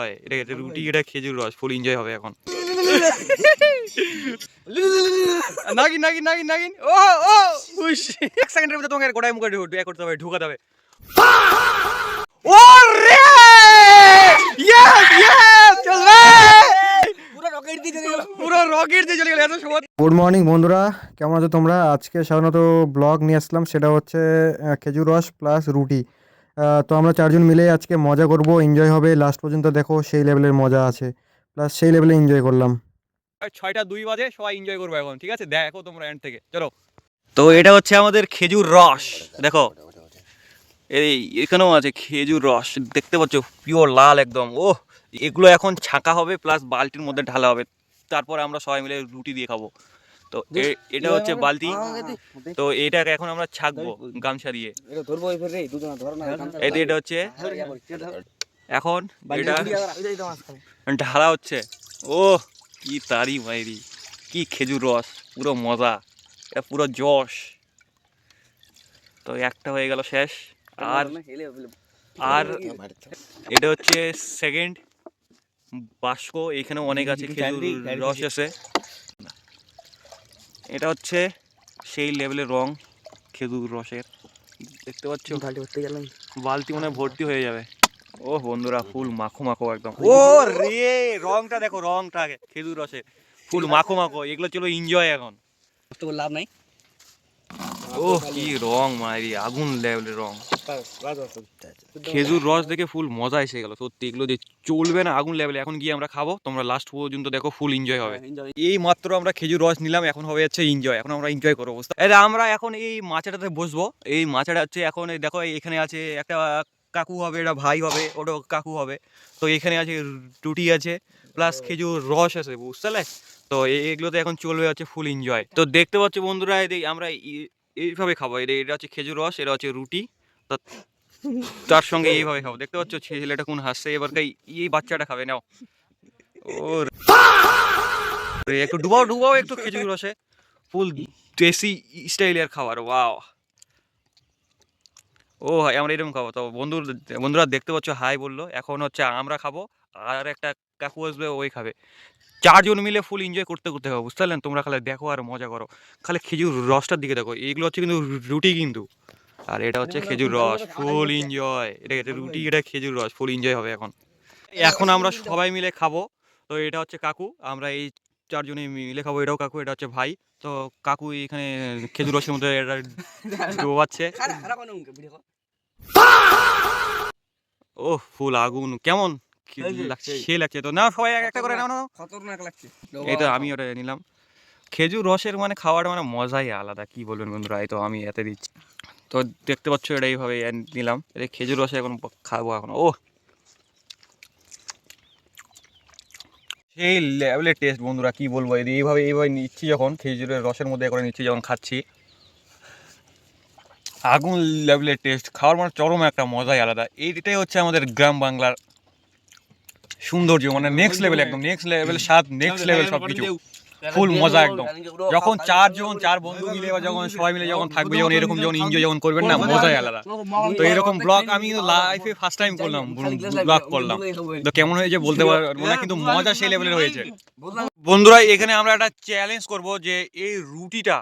এটা রুটি, এটা খেজুর রস, ফুল এনজয় হবে এখন। নাগিন নাগিন নাগিন নাগিন, ও ও উশ, এক সেকেন্ডের ভিতরে তোমাকে গোটায় মুখে করতে হবে, ঢুকাতে হবে। ও রে ইয়েস ইয়েস, চলবে পুরো রকেট দিয়ে চলে গেল এত সময়। গুড মর্নিং বন্ধুরা, কেমন আছো তোমরা? আজকে সাধারণত ব্লগ নিয়ে আসলাম, সেটা হচ্ছে খেজুর রস প্লাস রুটি। তো আমরা চারজন মিলে আজকে মজা করব, এনজয় হবে, লাস্ট পর্যন্ত দেখো, সেই লেভেলের মজা আছে, প্লাস সেই লেভেলে এনজয় করলাম। 6টা 2 বাজে, সবাই এনজয় করবো এখন, ঠিক আছে? দেখো তোমরা এন্ড থেকে, চলো। তো এটা হচ্ছে আমাদের খেজুর রস, দেখো এই এখানেও আছে খেজুর রস, দেখতে পাচ্ছ পিওর লাল একদম। ও এগুলো এখন ছাঁকা হবে, প্লাস বালতির মধ্যে ঢালা হবে, তারপরে আমরা সবাই মিলে রুটি দিয়ে খাবো। তো এটা হচ্ছে বালতি, তো এটাকে এখন আমরা ছাঁকবো গামছা দিয়ে। এটা হচ্ছে এখন এটা ঢালা হচ্ছে। ও কি তারি মাইরি, কি খেজুর রস, পুরো মজা, এটা পুরো জশ। তো একটা হয়ে গেল শেষ, আর আর এটা হচ্ছে সেকেন্ড বাস্ক, এখানে অনেক আছে খেজুর রস আছে। এটা হচ্ছে সেই লেভেলের রং খেজুর রসের, দেখতে পাচ্ছ বালতি মনে ভর্তি হয়ে যাবে। ও বন্ধুরা ফুল মাখো মাখো একদম। ও রে রংটা দেখো, রংটা আগে খেজুর রসের ফুল মাখো মাখো, এগুলো চলো এনজয় এখন, লাভ নাই। ও কি রং মারি, আগুন লেভেলের রং। খেজুর রস দেখে ফুল মজা এসে গেল সত্যি, এগুলো যে চলবে না আগুন লেভেলে। এখন গিয়ে আমরা খাবো, তোমরা লাস্ট পর্যন্ত দেখো, ফুল এনজয় হবে। এই মাত্র আমরা খেজুর রস নিলাম, এখন হবে হচ্ছে এনজয়, এখন আমরা এনজয় করবো। আমরা এখন এই মাচাটাতে বসবো, এই মাচাটা হচ্ছে এখন দেখো এখানে আছে একটা কাকু হবে, এটা ভাই হবে, ওটা কাকু হবে। তো এখানে আছে রুটি আছে, প্লাস খেজুর রস আছে, বুঝতে পারলে? তো এগুলোতে এখন চলবে হচ্ছে ফুল এনজয়। তো দেখতে পাচ্ছ বন্ধুরা, আমরা এইভাবে খাবো, এটা হচ্ছে খেজুর রস, এটা হচ্ছে রুটি, তার সঙ্গে এইভাবে খাবো। দেখতে পাচ্ছ ছেলেটা কোন হাসছে, এবার এই বাচ্চাটা খাবে, নাও। ওর একটু ডুবাও ডুবাও একটু খেজুর রসে, ফুল দেশি স্টাইলের খাবার, ওয়াও। ও ভাই আমরা এরকম খাবো। তো বন্ধুরা দেখতে পাচ্ছ হাই বললো, এখন হচ্ছে আমরা খাবো, আর একটা কাকু আসবে, ওই খাবে, চারজন মিলে ফুল এনজয় করতে করতে হবে, বুঝতে পারলেন? তোমরা খালি দেখো আর মজা করো, খালি খেজুর রসটার দিকে দেখো। এইগুলো হচ্ছে কিন্তু রুটি কিন্তু, আর এটা হচ্ছে খেজুর রস, ফুল এনজয়। এটা রুটি, এটা খেজুর রস, ফুল এনজয় হবে এখন। এখন আমরা সবাই মিলে খাবো। তো এটা হচ্ছে কাকু, আমরা এই চারজনে মিলে খাবো, এটাও কাকু, এটা হচ্ছে ভাই। তো কাকু এখানে খেজুর রসের মধ্যে এটা ডোবাচ্ছে। ও ফুল আগুন, কেমন লাগছে, সে লাগছে। তো না সবাই একটা করে নাও, খতরনাক লাগছে। এই তো আমি ওটা নিলাম। খেজুর রসের মানে খাওয়াটা মানে মজাই আলাদা, কি বলবেন বন্ধুরা, এই তো আমি এতে দিচ্ছি। তো দেখতে পাচ্ছ এটা এইভাবে নিলাম, এটা খেজুর রসে এখন খাবো এখন। ও সেই লেভেলের টেস্ট বন্ধুরা, কি বলবো, এইভাবে নিচ্ছি যখন, খেজুরের রসের মধ্যে করে নিচ্ছি যখন খাচ্ছি, আগুন লেভেলের টেস্ট, খাওয়ার মানে চরম একটা মজাই আলাদা। এইটাই হচ্ছে আমাদের গ্রাম বাংলার সৌন্দর্য, মানে নেক্সট লেভেল, একদম নেক্সট লেভেল স্বাদ, নেক্সট লেভেল সব কিছু, ফুল মজা একদম। যখন চার বন্ধু মিলে বা যখন সবাই মিলে যখন থাকবে, যখন এরকম যখন এনজয় যখন করবেন না, মজাই আলাদা। তো এরকম ব্লগ আমি লাইফে ফার্স্ট টাইম করলাম, ব্লগ করলাম। তো কেমন হয়েছে বলতে পারবো না, কিন্তু মজা সেই লেভেলের হয়েছে। বন্ধুরা এখানে আমরা একটা চ্যালেঞ্জ করব, যে এই রুটিটা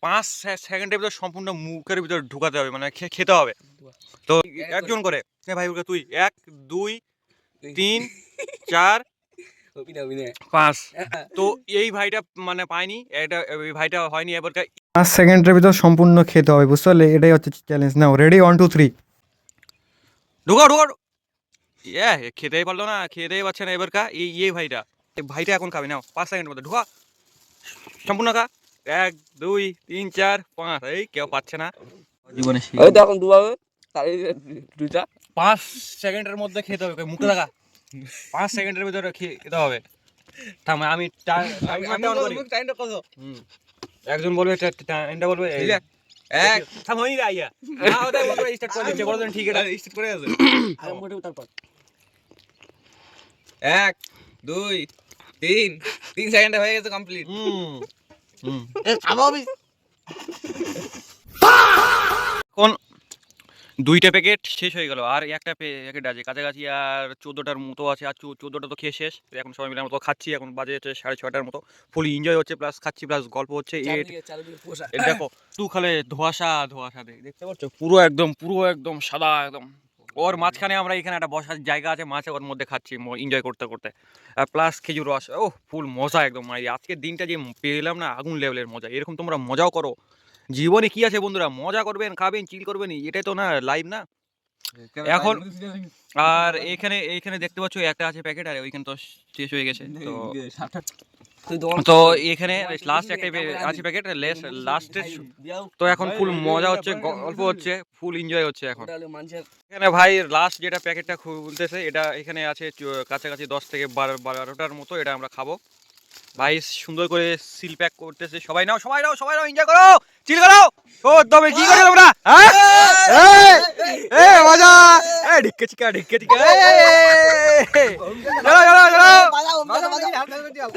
5 সেকেন্ডের ভিতর সম্পূর্ণ মুখের ভিতর ঢুকাতে হবে, মানে খেতে হবে। তো একজন করে, ভাই তুই 1 2 3 4 5। তো এই ভাইটা মানে পায়নি, এটা এই ভাইটা হয়নি, এবার 5 সেকেন্ডের ভিতর সম্পূর্ণ খেতে হবে, বুঝতে পারলে? এটাই হচ্ছে চ্যালেঞ্জ। নাও রেডি, 1 2 3। ঢোকা ঢোকা, খেতেই পারলো না, খেতেই পারছে না এবার এই ভাইটা এখন খাবে, নাও 5 সেকেন্ডের মধ্যে ঢোকা, সম্পূর্ণ খা। 1 2 3 4 5, এই কেউ পাচ্ছে না জীবনে। 5 সেকেন্ডের মধ্যে খেতে হবে, মুখে লাগা, 5 সেকেন্ডের ভিতরে খেতে হবে। থাম, আমি একজন বলবে, টাইমটা বলবে, এক থাম হই না আইয়া না, ওটা বলবে স্টার্ট করে দিচ্ছে, বলবেন ঠিক আছে স্টার্ট করে আছে। তারপর 1 2 3 সেকেন্ডে হয়ে গেছে কমপ্লিট। এখন 2টা প্যাকেট শেষ হয়ে গেল, আর একটা প্যাকেট আছে কাছাকাছি, আর 14টার মতো আছে, আর 14টা তো খেয়ে শেষ। এখন সবাই মিলে আমরা তো খাচ্ছি, এখন বাজে হচ্ছে 6:30টার মতো। ফুল এনজয় হচ্ছে, প্লাস খাচ্ছি প্লাস গল্প হচ্ছে। দেখো তু খালে ধোঁয়াশা ধোঁয়াশা দেখতে পাচ্ছ, পুরো একদম সাদা একদম। ওর মাঝখানে আমরা এখানে একটা বসার জায়গা আছে, মাছ ওর মধ্যে খাচ্ছি এনজয় করতে করতে, আর প্লাস খেজুর রস। ও ফুল মজা একদম। মানে আজকের দিনটা যে পেলাম না, আগুন লেভেলের মজা। এরকম তোমরা মজাও করো। জীবনে কি আছে বন্ধুরা, মজা করবেন, খাবেন, চিল করবেন, এটাই তো না লাইভ না এখন। আর এইখানে দেখতে পাচ্ছ একটা আছে প্যাকেট, আর ওইখানে তো শেষ হয়ে গেছে। তো এখানে লাস্ট একটা আছে প্যাকেট, লাস্টের। তো এখন ফুল মজা হচ্ছে, গল্প হচ্ছে, ফুল এনজয় হচ্ছে এখন। এখানে ভাই লাস্ট যেটা প্যাকেটটা খুলতেছে, এটা এখানে আছে কাছাকাছি 10 থেকে 12টার মতো। এটা আমরা খাবো। ভাই সুন্দর করে সিল প্যাক করতেছে। সবাই নাও, সবাই নাও, সবাই নাও, এনজয় করো, চিল করো। ও তবে কি করছো তোমরা? হ্যাঁ এই মজা, এই ঢিক্কে চিকা চলো চলো চলো,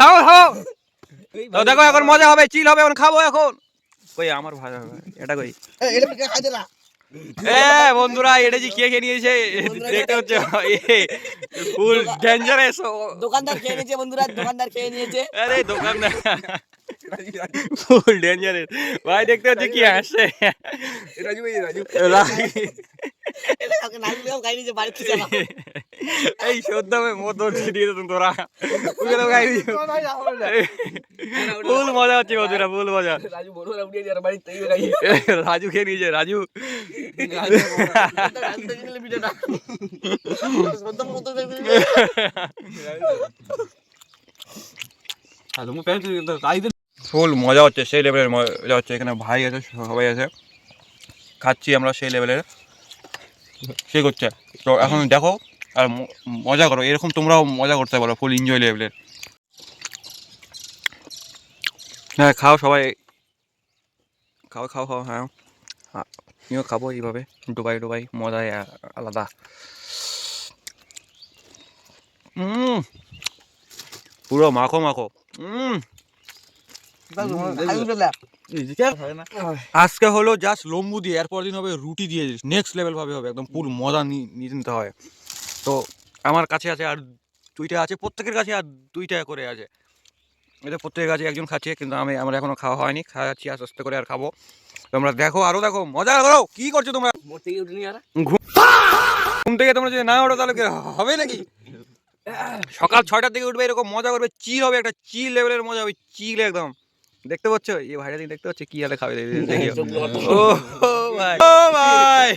থামো থামো। তো দেখো এখন মজা হবে, চিল হবে, এখন খাবো এখন। কই আমার ভাই, এটা কই? বন্ধুরা এটা যে খেয়ে নিয়েছে, দেখতে হচ্ছে ফুল ডেঞ্জারাস। দোকানদার খেয়ে নিয়েছে বন্ধুরা, দোকানদার খেয়ে নিয়েছে। আরে দোকানদার ফুল ডেঞ্জারাস ভাই, দেখতে হচ্ছে কি আসছে। এই সদ্যমে মত দিয়ে তোরা ফুল মজা হচ্ছে বন্ধুরা, ফুল মজা। রাজু খেয়ে নিয়েছে, রাজু। ফুল মজা হচ্ছে, সেই লেভেলের মজা হচ্ছে। এখানে ভাই আছে, সবাই আছে, খাচ্ছি আমরা সেই লেভেলের, সে করছে। তো এখন দেখো আর মজা করো, এরকম তোমরাও মজা করতে পারো, ফুল এনজয় লেভেলের। হ্যাঁ খাও সবাই, খাও খাও খাও। হ্যাঁ আমিও খাবো এইভাবে, ডুবাই মজাই আলাদা। পুরো মাখো মাখো। আজকে হলো জাস্ট লম্বু দিয়ে, এরপর দিন হবে রুটি দিয়ে, নেক্সট লেভেল ভাবে হবে একদম, ফুল মজা নিয়ে নিতে হয়। তো আমার কাছে আছে আর 2টা আছে, প্রত্যেকের কাছে আর 2টা করে আছে। এটা প্রত্যেকের কাছে একজন খাচ্ছে, কিন্তু আমার এখনো খাওয়া হয়নি, খাওয়াচ্ছি আস্তে আস্তে করে আর খাবো। তোমরা দেখো, আরো দেখো, মজা করো। কি করছো তোমরা? ঘুম থেকে তোমরা যদি না ওঠো তাহলে হবে নাকি? সকাল 6টার দিকে উঠবে, এরকম মজা করবে, চিল হবে, একটা চিল লেভেলের মজা হবে, চিল একদম। দেখতে পাচ্ছ এই ভাইটা দিন, দেখতে পাচ্ছ কি হালে খাবে, দেখিও। ও ভাই, ও ভাই,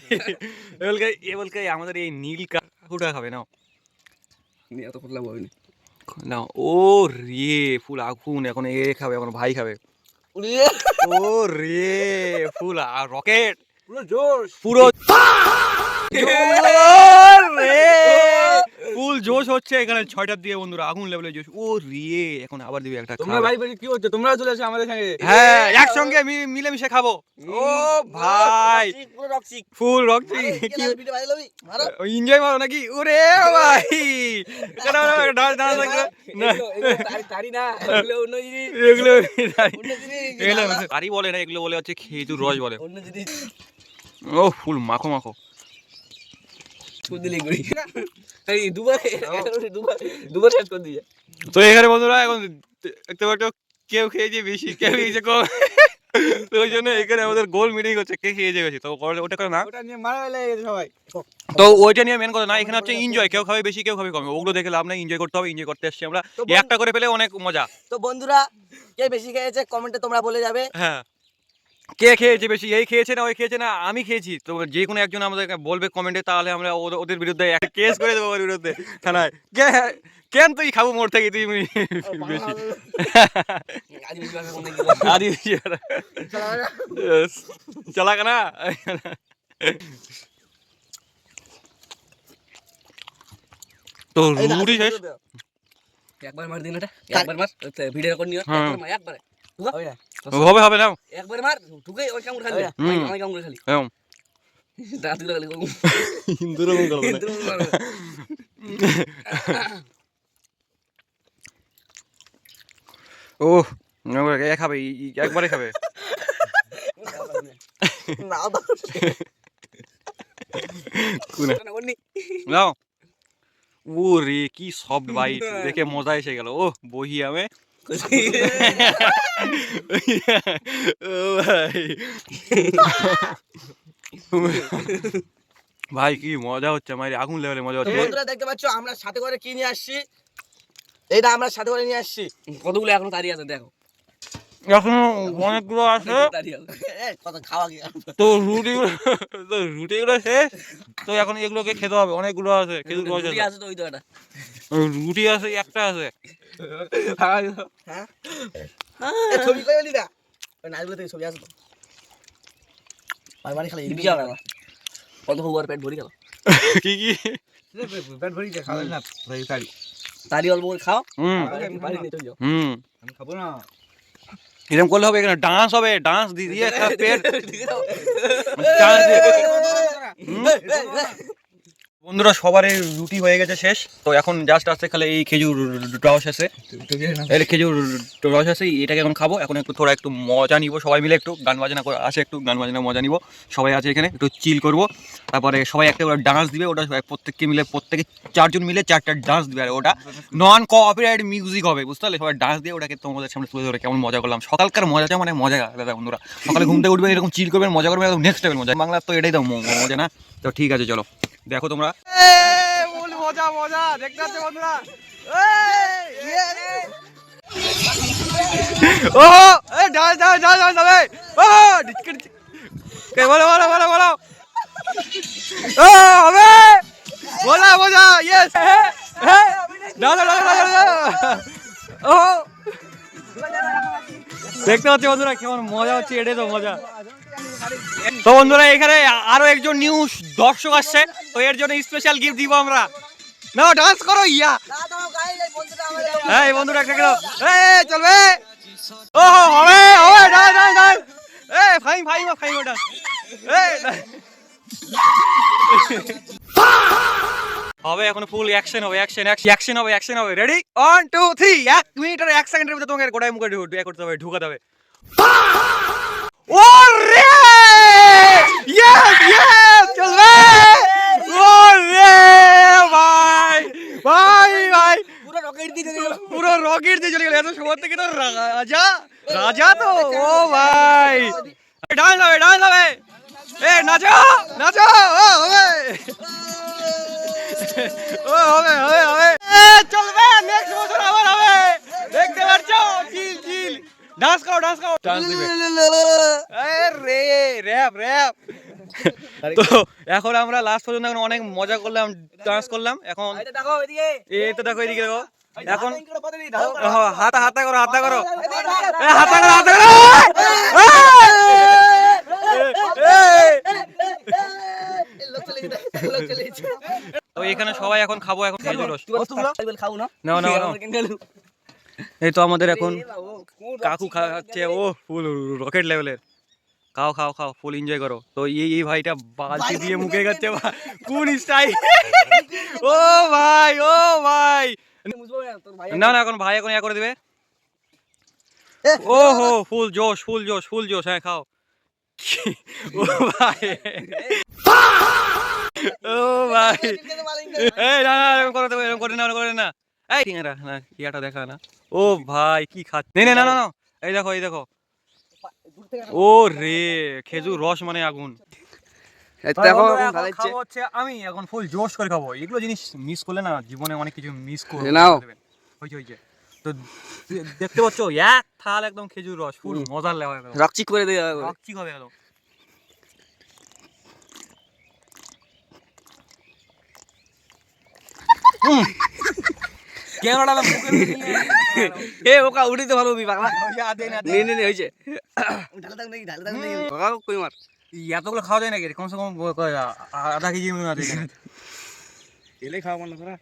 বলকে আমাদের এই নীল কাকুটা খাবে না, না ও রে ফুল আগুন। এখন এ খাবে, এখন ভাই খাবে। ও রে ফুল রকেট, পুরো জোশ, পুরো ফুল জোশ হচ্ছে এখানে 6টার দিকে বন্ধুরা, আগুন লেভেলের জোশ। ও রে এখন আবার দিবে একটা। তোমরা ভাই কি হচ্ছে, তোমরা চলে আসো আমাদের সঙ্গে। হ্যাঁ একসঙ্গে মিলেমিশে খাবো। ও ভাই ফুল রক্সি, কি এনজয় মারো নাকি? ওরে ভাই এগুলো আরি বলে না, এগুলো বলে হচ্ছে খেজুর রস বলে। ও ফুল মাখো মাখো। তো এখানে বন্ধুরা এখন দেখতে পাচ্ছ, কেউ খেয়েছে বেশি, কেউ খেয়েছে কম। তো ওই জন্য এখানে আমাদের গোল মিটিং হচ্ছে, কে খেয়েছে বেশি। তো ওটা করে না, তো ওইটা নিয়ে মেন কথা না, এখানে হচ্ছে এনজয়, কেউ খাবে বেশি, কেউ খাবে কম, ওগুলো দেখে লাভ নাই। এনজয় করতে হবে, এনজয় করতে এসছি আমরা, একটা করে পেলে অনেক মজা। তো বন্ধুরা কে বেশি খেয়েছে কমেন্টে তোমরা বলে যাবে। হ্যাঁ কে খেয়েছে বেশি, এই খেয়েছে না ওই খেয়েছে না আমি খেয়েছি, তো যে কোনো একজন আমাদেরকে বলবে কমেন্টে, তাহলে আমরা ওদের বিরুদ্ধে একটা কেস করে দেবো, ওর বিরুদ্ধে থানায়। কেন তুই খাবো মোর থেকে, তুই বেশি চালা কেনা। তো রুটি শেষ, একবার মার দিন, এটা একবার মার, ভিডিও রেকর্ড নিও, একবার মার, একবারে হবে হবে না, একবার মার ঢুকে ওই কামড় খালি, আমি কামড় খালি দাঁত গুলো খালি হিন্দুর মন করবে ও খাবে, একবারে খাবে। নাও ও রে কি সফট বাইট দেখে মজা এসে গেল ও বহি আমি ও ভাই ভাই কি মজা হচ্ছে আমার আগুন লেভেলে মজা হচ্ছে বন্ধুরা দেখতে পাচ্ছ আমরা সাথে করে কি নিয়ে আসছি, এইটা আমরা সাথে করে নিয়ে আসছি। কতগুলো এখনো দাঁড়িয়ে আছে দেখো, এখনো অনেকগুলো আছে দাঁড়িয়ে আছে কত খাওয়া কি তো রুটিগুলো শেষ তো এখন এগুলোকে খেতে হবে, অনেকগুলো আছে খেজুর রস রুটি আছে আছে তো ওই তো এটা। রুটি আছে একটা আছে হ্যাঁ ছবি কই বলি না ওই নাচগুলো থেকে ছবি আছে তো বারবার খালি এদিকে যাও না কত হোক পেট ভরি গেল কি কি পেট ভরি খাবেন না ভাই তারি তারি অল্প করে খাও হুম বাড়ি নিয়ে চলে যাও। হুম আমি খাবো না। এরকম করলে হবে, এখানে ডান্স হবে, ডান্স দিয়ে একটা পেট ঠিক আছে? ডান্স বন্ধুরা সবারই রুটি হয়ে গেছে শেষ, তো এখন জাস্ট আসছে খালি এই খেজুর রস আছে, এই খেজুর রস আছে এটাকে এখন খাবো। এখন একটু থোড়া একটু মজা নিব সবাই মিলে, একটু গান বাজনা করে আসে, একটু গান বাজনা মজা নিব সবাই আছে এখানে, একটু চিল করব। তারপরে সবাই একটা ডান্স দিবে, ওটা প্রত্যেকে 4 জন মিলে 4টা ডান্স দিবে, আর ওটা নন কপিরাইট মিউজিক হবে, বুঝতে পারলে? সবাই ডান্স দিয়ে ওটাকে তোমাদের সামনে তুলে ধরে কেমন মজা করলাম। সকালকার মজাটা মানে মজা দাদা বন্ধুরা, সকালে ঘুম থেকে উঠবেন এরকম চিল করবেন, মজা করবেন, একদম নেক্সট লেভেল মজা। বাংলার তো এটাই তো মজা না? তো ঠিক আছে চলো দেখো তোমরা মজা মজা দেখতে পাচ্ছ বন্ধুরা। ও ডান্স ডান্স ডান্স ডান্স হবে, ও কে বলো বলো বলো বলো, ও হবে মজা মজা, ইয়েস ডান্স ডান্স ও দেখতে পাচ্ছ বন্ধুরা কেমন মজা হচ্ছে, এটাই তো মজা। তো বন্ধুরা এখানে আরো একজন নিউ দর্শক আসছে, তো এর জন্য স্পেশাল গিফট দিব আমরা। না ডান্স করো ইয়া, হ্যাঁ এই বন্ধুরা একটা গেল, এই চলবে, ও হবে হবে ডান্স ডান্স ডান্স, এই ফাইন ফাইন ফাইন ওটা, এই হবে এখন ফুল অ্যাকশন হবে, অ্যাকশন হবে, অ্যাকশন হবে। রেডি 1 2 3 1 মিনিট আর 1 সেকেন্ডের ভিতরে তোমাকে গোটায় মুখে করতে হবে, ঢুকাতে হবে। ওরে ইয়েস ইয়েস চলবে, ওরে ভাই ভাই ভাই পুরো রকেট দিয়ে চলে গেল, পুরো রকেট দিয়ে চলে গেল, এত সময় থেকে তো রাজা রাজা তো, ও ভাই ডান্স হবে ডান্স হবে, এ নাচো নাচো, ও হবে ও হবে হবে হবে, চলবে নেক্সট বছর আবার হবে, দেখতে পাচ্ছ চিল চিল ডান্স করো ডান্স করো, ডান্স দিবে রে র‍্যাপ র‍্যাপ। তো এখন আমরা লাস্ট পর্যন্ত এখন অনেক মজা করলাম, ডান্স করলাম। এখন এটা দেখো এদিকে, এই তো দেখো এদিকে দেখো, এখন হাতা হাতা করো হাতা করো, হাতা করো হাতা করো, লোক চলে গেছে লোক চলে গেছে। তো এখানে সবাই এখন খাবো, এখন খেজুর রস খাও না নাও নাও নাও। এই তো আমাদের এখন কাকু খাচ্ছে, ও ফুল রকেট লেভেলের, খাও খাও খাও ফুল এনজয় করো। তো এই ভাইটা বালতি দিয়ে মুখে খাচ্ছে, কোন স্টাইল, ও ভাই ও ভাই, না না এখন ভাই এখন ইয়া করে দিবে, ও হো ফুল জোশ ফুল জোশ ফুল জোশ, হ্যাঁ খাও। ও ভাই ও ভাই এই না না এরকম করে দেবো, এরকম করে না করে না, এই ঠিকানা না ইয়াটা দেখা না, ও ভাই কি খাচ্ছে, না না না না এই দেখো এই দেখো, ও রে খেজুর রস মানে আগুন। দেখো খাবো হচ্ছে আমি এখন ফুল জোশ করে খাবো, এগুলো জিনিস মিস করলে না জীবনে অনেক কিছু মিস করে নাও। হয়েছে হয়েছে। তো দেখতে পাচ্ছ এক থাল একদম খেজুর রস, ফুল মজার লেভেল, রকচিক করে দেয়া কি হবে একদম। ক্যামেরাটা মুখে এ ওকা উড়িতে ভালো বি পাগলা নে নে নে হইছে ঢালা দাও নাকি ওকা কই মার এতগুলো খাওয়া যায় নাকি? কমসে কম আধা কেজি মনে আছে এখানে। এলে খাওয়া মনে করা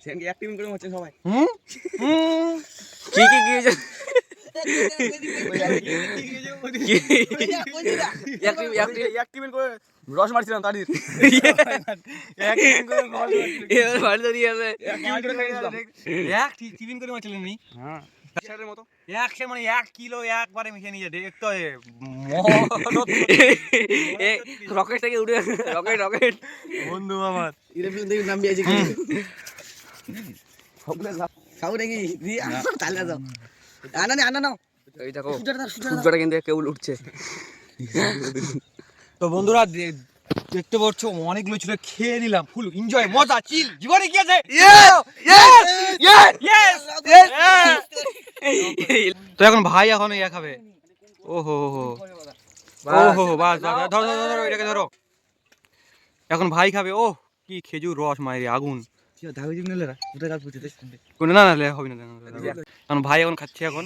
সেখানে অ্যাক্টিং করে হচ্ছে সবাই। কি কি কি হইছে অ্যাক্টিং করে রস মারছিলাম তাড়ি অ্যাক্টিং করে এবার ভালো দিয়ে আছে টিফিন করে মারছিলেন নি? হ্যাঁ শেয়ারের মতো একশো মানে 1 কিলো একবারে মিশে নিয়ে দেখতো রকেট থেকে উড়ে রকেট রকেট বন্ধু আমার এরোপ্লেন থেকে নামবি আছে খাও নাকি তাহলে যাও আনা নাও এই দেখো সূর্যটা কিন্তু কেবল উঠছে। তো বন্ধুরা দেখতে পাচ্ছ অনেকগুলো ছিল, খেয়ে নিলাম, ফুল এনজয়, মজা, চিল, জীবনে কি আছে। তো এখন ভাই এখন ইয়া খাবে। ওহো হো ওহো বাস ধরো ধরো ধরো এটাকে ধরো। এখন ভাই খাবে। ও কি খেজুর রস মায়ের আগুন। কোনো না না হবে না। এখন ভাই এখন খাচ্ছে এখন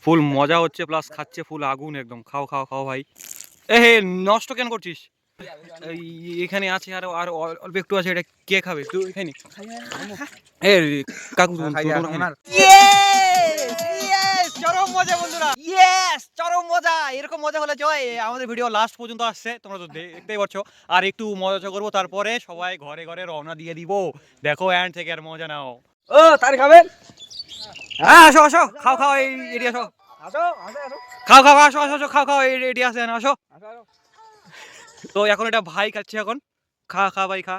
ফুল মজা হচ্ছে, প্লাস খাচ্ছে ফুল আগুন একদম। খাও খাও খাও ভাই। এ হে নষ্ট কেন করছিস? এখানে আছে আর আর অল্প একটু আছে, এটা কে খাবে? তুই এখানে এ কাকু চরম মজা বন্ধুরা, ইয়েস চরম মজা। এরকম মজা হলে জয় আমাদের ভিডিও লাস্ট পর্যন্ত আসছে, তোমরা তো দেখতেই পাচ্ছ। আর একটু মজা করবো, তারপরে সবাই ঘরে ঘরে রওনা দিয়ে দিব। দেখো এন্ড থেকে আর মজা নাও। ও তার খাবেন? হ্যাঁ আসো আসো, খাও খাও, এই এডি আসো, খাও খাও, আসো আসো আসো, খাও খাও, এই এডি আসে না, আসো। তো এখন এটা ভাই খাচ্ছে এখন। খা খা ভাই খা।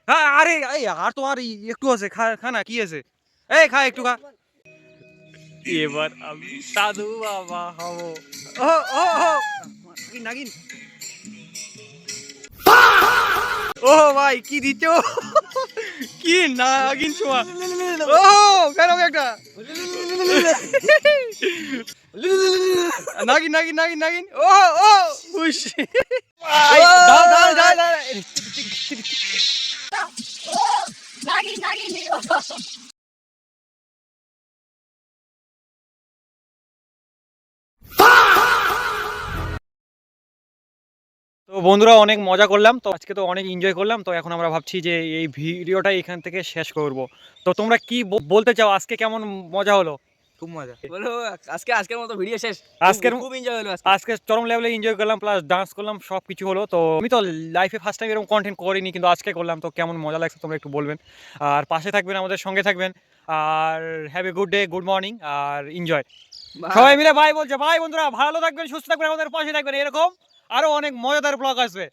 হ্যাঁ আরে এই আর তোমার একটু আছে, খা খা না, কি আছে? এই খা একটু খা। এবার আমি সাধু বাবা হবো। ও ও ও নাগিন। ও ভাই কি দিচ্ছ? কি নাগিন ছোঁয়া। ও কেন একটা নাগিন নাগিন নাগিন নাগিন। ও ও উশ দাও দাও দাও দাও। তো বন্ধুরা অনেক মজা করলাম, তো আজকে তো অনেক এনজয় করলাম। তো এখন আমরা ভাবছি যে এই ভিডিওটা এখান থেকে শেষ করব। তো তোমরা কি বলতে চাও, আজকে কেমন মজা হলো? খুব মজা বলো। আজকের মতো ভিডিও শেষ। খুব এনজয় হলো আজকে চরম লেভেলে এনজয় করলাম, প্লাস ডান্স করলাম, সব কিছু হলো। তো আমি তো লাইফে ফার্স্ট টাইম এরকম কন্টেন্ট করিনি, কিন্তু আজকে করলাম। তো কেমন মজা লাগছে তোমরা একটু বলবেন, আর পাশে থাকবেন, আমাদের সঙ্গে থাকবেন। আর have a good day, good morning, আর এনজয়। সবাই মিলে ভাই বলছে, ভাই বন্ধুরা ভালো থাকবেন, সুস্থ থাকবেন, আমাদের পাশে থাকবেন। এরকম আরো অনেক মজাদার ব্লগ আসবে।